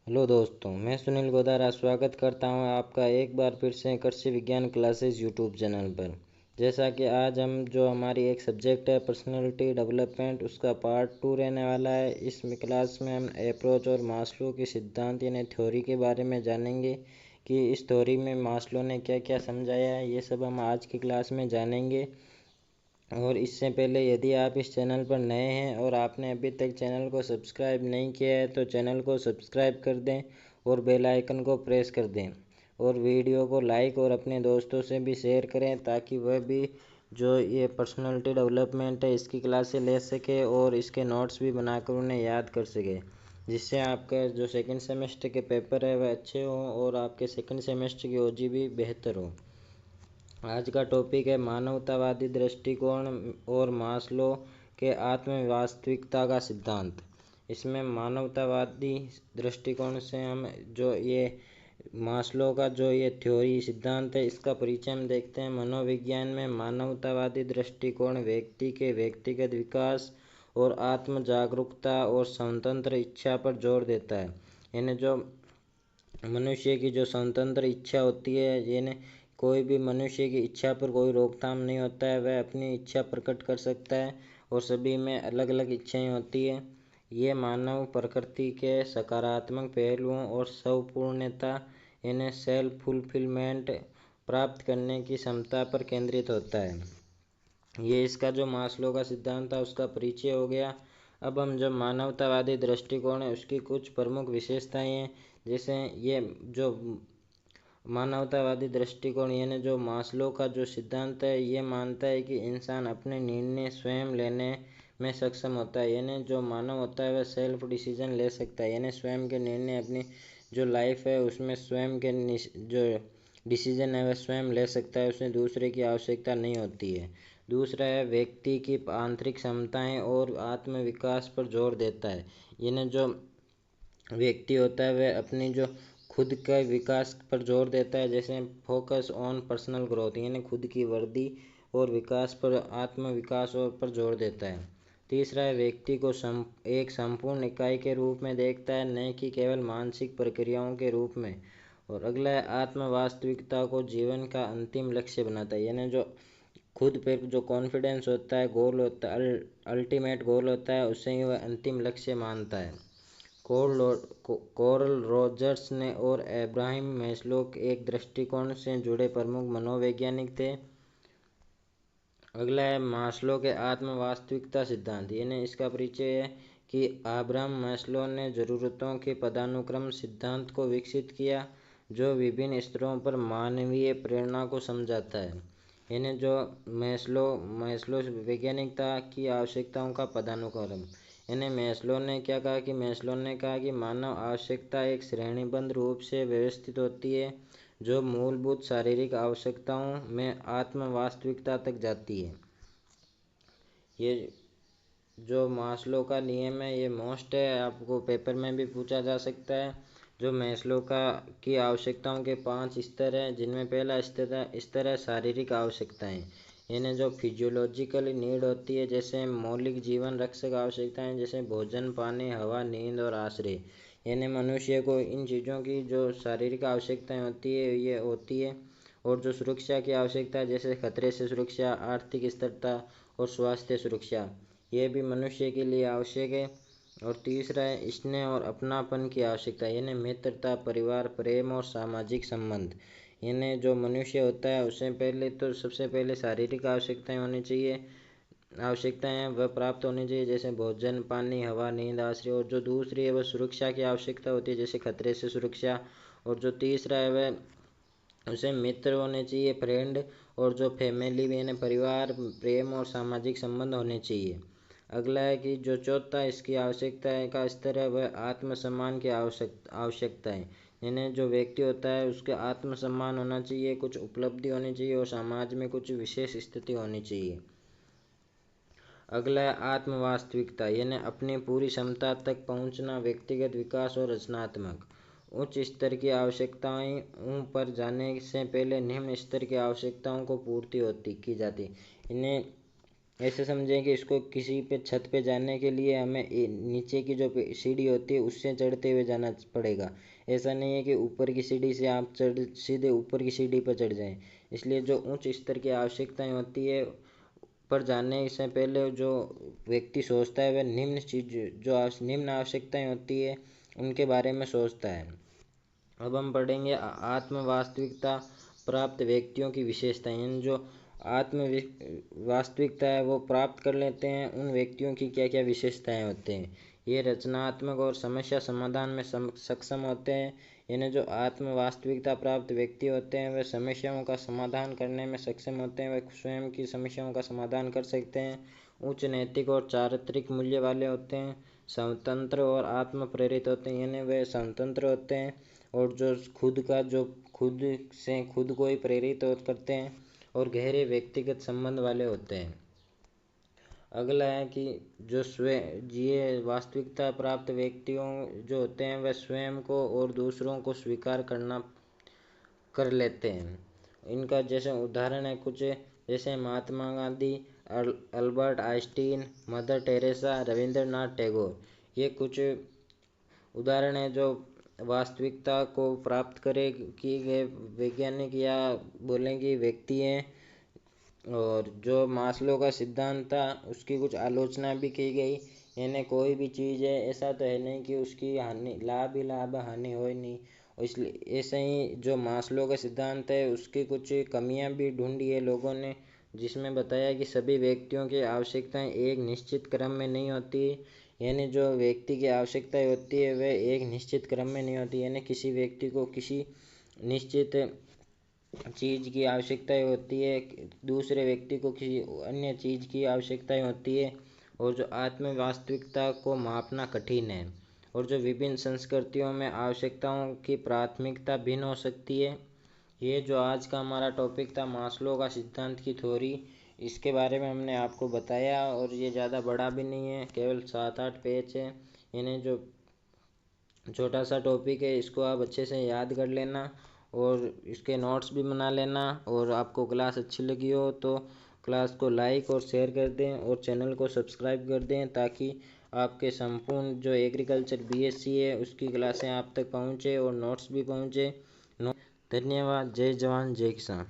Hello दोस्तों, मैं सुनील गोदारा स्वागत करता हूं आपका एक बार फिर से कृषि विज्ञान क्लासेस यूट्यूब चैनल पर। जैसा कि आज हम जो हमारी एक सब्जेक्ट है पर्सनालिटी डेवलपमेंट, उसका पार्ट 2 रहने वाला है। इस क्लास में हम अप्रोच और मास्लो के सिद्धांत यानी थ्योरी के बारे में जानेंगे कि इस थ्योरी में मास्लो ने क्या क्या समझाया है। ये सब हम आज की क्लास में जानेंगे। और इससे पहले यदि आप इस चैनल पर नए हैं और आपने अभी तक चैनल को सब्सक्राइब नहीं किया है तो चैनल को सब्सक्राइब कर दें और बेल आइकन को प्रेस कर दें और वीडियो को लाइक और अपने दोस्तों से भी शेयर करें ताकि वह भी जो ये पर्सनालिटी डेवलपमेंट है इसकी क्लासें ले सके और इसके नोट्स भी बनाकर उन्हें याद कर सके, जिससे आपका जो सेकंड सेमेस्टर के पेपर है वह अच्छे हों और आपके सेकंड सेमेस्टर की ओजी भी बेहतर हो। आज का टॉपिक है मानवतावादी दृष्टिकोण और मास्लो के आत्म वास्तविकता का सिद्धांत। इसमें मानवतावादी दृष्टिकोण से हम जो ये मास्लो का जो ये थ्योरी सिद्धांत है इसका परिचय हम देखते हैं। मनोविज्ञान में मानवतावादी दृष्टिकोण व्यक्ति के व्यक्तिगत विकास और आत्म जागरूकता और स्वतंत्र इच्छा पर जोर देता है। यानी जो मनुष्य की जो स्वतंत्र इच्छा होती है, यानी कोई भी मनुष्य की इच्छा पर कोई रोकथाम नहीं होता है, वह अपनी इच्छा प्रकट कर सकता है और सभी में अलग अलग इच्छाएं होती है। ये मानव प्रकृति के सकारात्मक पहलुओं और स्वपूर्णता यानी सेल्फ फुलफिलमेंट प्राप्त करने की क्षमता पर केंद्रित होता है। ये इसका जो मास्लो का सिद्धांत था उसका परिचय हो गया। अब हम जो मानवतावादी दृष्टिकोण है उसकी कुछ प्रमुख विशेषताएं हैं। जैसे ये जो मानवतावादी दृष्टिकोण यानी जो मास्लो का जो सिद्धांत है ये मानता है कि इंसान अपने निर्णय स्वयं लेने में सक्षम होता है। यानी जो मानव होता है वह सेल्फ डिसीजन ले सकता है, यानी स्वयं के निर्णय अपनी जो लाइफ है उसमें स्वयं के जो डिसीजन है वह स्वयं ले सकता है, उसमें दूसरे की आवश्यकता नहीं होती है। दूसरा है व्यक्ति की आंतरिक क्षमताएं और आत्मविकास पर जोर देता है। यानी जो व्यक्ति होता है वह अपनी जो खुद का विकास पर जोर देता है, जैसे फोकस ऑन पर्सनल ग्रोथ यानी खुद की वृद्धि और विकास पर आत्म विकास और पर जोर देता है। तीसरा है व्यक्ति को एक संपूर्ण इकाई के रूप में देखता है, न कि केवल मानसिक प्रक्रियाओं के रूप में। और अगला है आत्म वास्तविकता को जीवन का अंतिम लक्ष्य बनाता है। यानी जो खुद पे जो कॉन्फिडेंस होता है, गोल होता है, अल्टीमेट गोल होता है, उसे ही वह अंतिम लक्ष्य मानता है। कोरल रॉजर्स ने और अब्राहम मैस्लो एक दृष्टिकोण से जुड़े प्रमुख मनोवैज्ञानिक थे। अगला है मास्लो के आत्म वास्तविकता सिद्धांत। यानी इसका परिचय है कि अब्राहम मैस्लो ने ज़रूरतों के पदानुक्रम सिद्धांत को विकसित किया जो विभिन्न स्तरों पर मानवीय प्रेरणा को समझाता है। यानी जो मैस्लो वैज्ञानिकता की आवश्यकताओं का पदानुक्रम, यानी मैस्लो ने कहा कि मानव आवश्यकता एक श्रेणीबद्ध रूप से व्यवस्थित होती है जो मूलभूत शारीरिक आवश्यकताओं में आत्म वास्तविकता तक जाती है। ये जो मास्लो का नियम है ये मोस्ट है, आपको पेपर में भी पूछा जा सकता है। जो मैस्लो का की आवश्यकताओं के 5 स्तर हैं, जिनमें पहला स्तर है शारीरिक आवश्यकताएं। यानी जो फिजियोलॉजिकल नीड होती है, जैसे मौलिक जीवन रक्षक आवश्यकताएं जैसे भोजन, पानी, हवा, नींद और आश्रय। यानी मनुष्य को इन चीज़ों की जो शारीरिक आवश्यकताएं होती है ये होती है। और जो सुरक्षा की आवश्यकता जैसे खतरे से सुरक्षा, आर्थिक स्थिरता और स्वास्थ्य सुरक्षा, ये भी मनुष्य के लिए आवश्यक है। और तीसरा है स्नेह और अपनापन की आवश्यकता, यानी मित्रता, परिवार, प्रेम और सामाजिक संबंध। यानी जो मनुष्य होता है उसे पहले तो सबसे पहले शारीरिक आवश्यकताएं वह प्राप्त होनी चाहिए, जैसे भोजन, पानी, हवा, नींद, आश्रय। और जो दूसरी है वह सुरक्षा की आवश्यकता होती है, जैसे खतरे से सुरक्षा। और जो तीसरा है वह उसे मित्र होने चाहिए, फ्रेंड। और जो फैमिली भी यानी परिवार, प्रेम और सामाजिक संबंध होने चाहिए। अगला है कि जो चौथा इसकी आवश्यकता का स्तर है वह आत्मसम्मान की आवश्यकता है। यानी जो व्यक्ति होता है उसके आत्मसम्मान होना चाहिए, कुछ उपलब्धि होनी चाहिए और समाज में कुछ विशेष स्थिति होनी चाहिए। अगला है आत्म वास्तविकता, यानी अपनी पूरी क्षमता तक पहुंचना, व्यक्तिगत विकास और रचनात्मक। उच्च स्तर की आवश्यकताओं पर जाने से पहले निम्न स्तर की आवश्यकताओं को पूर्ति की जाती। इन्हें ऐसे समझें कि इसको किसी पे छत पे जाने के लिए हमें नीचे की जो सीढ़ी होती है उससे चढ़ते हुए जाना पड़ेगा। ऐसा नहीं है कि ऊपर की सीढ़ी से आप सीधे ऊपर की सीढ़ी पर चढ़ जाएं। इसलिए जो उच्च स्तर की आवश्यकताएं होती है पर जाने से पहले जो व्यक्ति सोचता है वह निम्न चीज जो निम्न आवश्यकताएं होती है उनके बारे में सोचता है। अब हम पढ़ेंगे आत्म वास्तविकता प्राप्त व्यक्तियों की विशेषताएं। जो आत्म वास्तविकता है वो प्राप्त कर लेते हैं उन व्यक्तियों की क्या क्या विशेषताएं होते हैं। ये रचनात्मक और समस्या समाधान में सक्षम होते हैं। यानी जो आत्म वास्तविकता प्राप्त व्यक्ति होते हैं वे समस्याओं का समाधान करने में सक्षम होते हैं। वे स्वयं की समस्याओं का समाधान कर सकते हैं। उच्च नैतिक और चारित्रिक मूल्य वाले होते हैं। स्वतंत्र और आत्म प्रेरित होते हैं यानी वे स्वतंत्र होते हैं और जो खुद से खुद को ही प्रेरित करते हैं और गहरे व्यक्तिगत संबंध वाले होते हैं। अगला है कि जो ये वास्तविकता प्राप्त व्यक्तियों जो होते हैं वह स्वयं को और दूसरों को स्वीकार कर लेते हैं। इनका जैसे उदाहरण है कुछ जैसे Mahatma Gandhi, Albert Einstein, Mother Teresa, Rabindranath Tagore. ये कुछ उदाहरण है जो वास्तविकता को प्राप्त किए गए वैज्ञानिक या बोलेंगे व्यक्ति हैं। और जो मास्लो का सिद्धांत था उसकी कुछ आलोचना भी की गई। यानी कोई भी चीज़ है ऐसा तो है नहीं कि उसकी हानि लाभ ही लाभ हानि हो ही नहीं। इसलिए ऐसे ही जो मास्लो का सिद्धांत है उसकी कुछ कमियां भी ढूंढी है लोगों ने, जिसमें बताया कि सभी व्यक्तियों की आवश्यकताएं एक निश्चित क्रम में नहीं होती। यानी जो व्यक्ति की आवश्यकताएं होती है वह एक निश्चित क्रम में नहीं होती। यानी किसी व्यक्ति को किसी निश्चित चीज़ की आवश्यकताएं होती है, दूसरे व्यक्ति को किसी अन्य चीज़ की आवश्यकताएं होती है। और जो आत्म वास्तविकता को मापना कठिन है और जो विभिन्न संस्कृतियों में आवश्यकताओं की प्राथमिकता भिन्न हो सकती है। ये जो आज का हमारा टॉपिक था मास्लो का सिद्धांत की थ्योरी, इसके बारे में हमने आपको बताया। और ये ज़्यादा बड़ा भी नहीं है, केवल 7-8 पेज है। यानी जो छोटा सा टॉपिक है इसको आप अच्छे से याद कर लेना और इसके नोट्स भी बना लेना। और आपको क्लास अच्छी लगी हो तो क्लास को लाइक और शेयर कर दें और चैनल को सब्सक्राइब कर दें ताकि आपके संपूर्ण जो एग्रीकल्चर बीएससी है उसकी क्लासें आप तक पहुँचे और नोट्स भी पहुँचे। धन्यवाद। जय जवान जय किसान।